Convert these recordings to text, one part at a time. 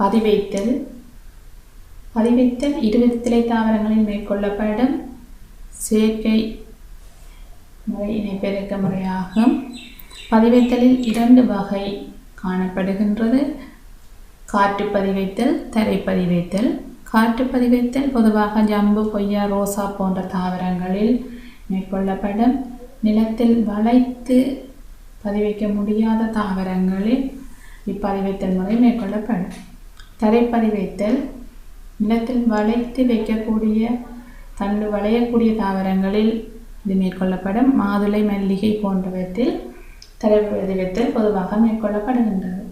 பதிவைத்தல். பதிவைத்தல் இருவித்திலை தாவரங்களில் மேற்கொள்ளப்படும் செயற்கை முறை இனப்பெருக்க முறையாகும். பதிவைத்தலில் 2 வகை காணப்படுகின்றது. காற்று பதிவைத்தல், தரை பதிவைத்தல். காற்று பதிவைத்தல் பொதுவாக ஜம்பு, கொய்யா, ரோசா போன்ற தாவரங்களில் மேற்கொள்ளப்படும். நிலத்தில் வளைத்து பதிவைக்க முடியாத தாவரங்களில் இப்பதிவைத்தல் முறை மேற்கொள்ளப்படும். தரை பதிவைத்தல் நிலத்தில் வளைத்து வைக்கக்கூடிய தண்டு வளையக்கூடிய தாவரங்களில் இது மேற்கொள்ளப்படும். மாதுளை, மல்லிகை போன்றவற்றில் தரை பதிவைத்தல் பொதுவாக மேற்கொள்ளப்படுகின்றது.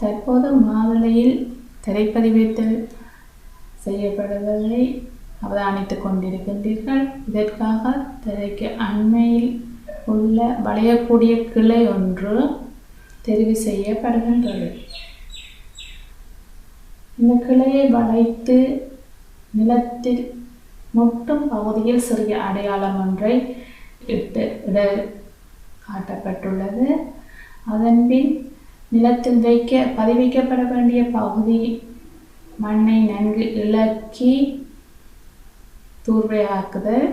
தற்போது மாதுளையில் தரை பதிவைத்தல் செய்யப்படுவதை அவதானித்துக் கொண்டிருக்கின்றீர்கள். இதற்காக தரைக்கு அண்மையில் உள்ள வளையக்கூடிய கிளை ஒன்று தெரிவு செய்யப்படுகின்றது. இந்த கிளையை வளைத்து நிலத்தில் முட்டும் பகுதியில் சிறிய அடையாளம் ஒன்றை இட காட்டப்பட்டுள்ளது. அதன்பின் நிலத்தில் பதிவைக்கப்பட வேண்டிய பகுதி மண்ணை நன்கு இளக்கி தூர்வையாக்குதல்.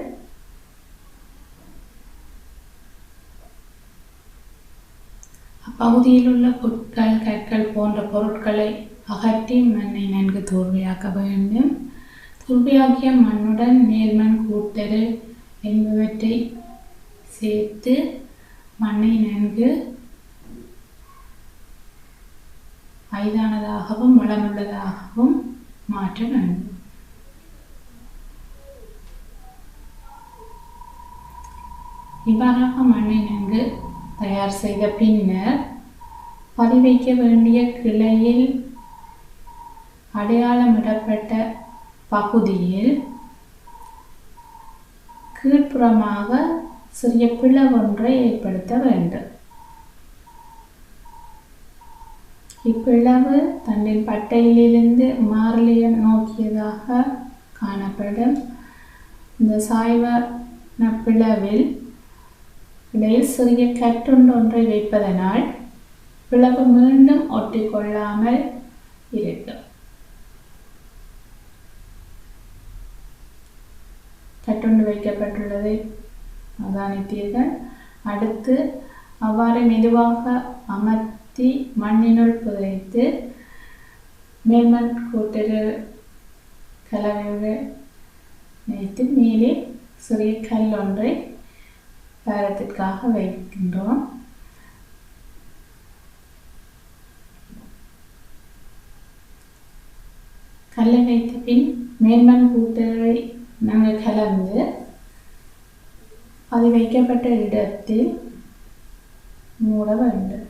அப்பகுதியில் உள்ள புற்கள், கற்கள் போன்ற பொருட்களை அகற்றி மண்ணை நன்கு தூர்வையாக்க வேண்டும். தூர்வையாக்கிய மண்ணுடன் மேல்மண், கூட்டரு என்பவற்றை சேர்த்து மண்ணை நன்கு ஐதானதாகவும் வளமுள்ளதாகவும் மாற்ற வேண்டும். இவ்வாறாக மண்ணை நன்கு தயார் செய்த பின்னர் பதிவைக்க வேண்டிய கிளையில் அடையாளமிடப்பட்ட பகுதியில் கீழ்ப்புறமாக சிறிய பிளவொன்றை ஏற்படுத்த வேண்டும். இப்பிளவு தண்டின் பட்டையிலிருந்து மார்லியம் நோக்கியதாக காணப்படும். இந்த சாய்வான பிளவில் இடையில் சிறிய கற்றுண்டொன்றை வைப்பதனால் பிளவு மீண்டும் ஒட்டிக்கொள்ளாமல் இருக்கும். கட்டுண்டு வைக்கப்பட்டுள்ளதை அவதானித்தீர்கள். அடுத்து அவ்வாறு மெதுவாக அமர்த்தி மண்ணினுள் புதைத்து மேல்மண், கூட்டரு கலவையுடன் வைத்து மேலே சிறிய கல் ஒன்றை பாரத்திற்காக வைக்கின்றோம். கல்லை வைத்த பின் மேல்மண், கூட்டரை நன்கு கலந்து அது வைக்கப்பட்ட இடத்தில் மூட வேண்டும்.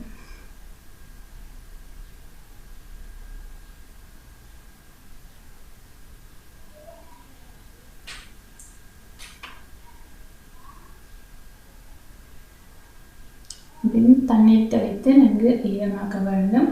பின் தண்ணீர் தெளித்து நன்கு ஈரமாக்க வேண்டும்.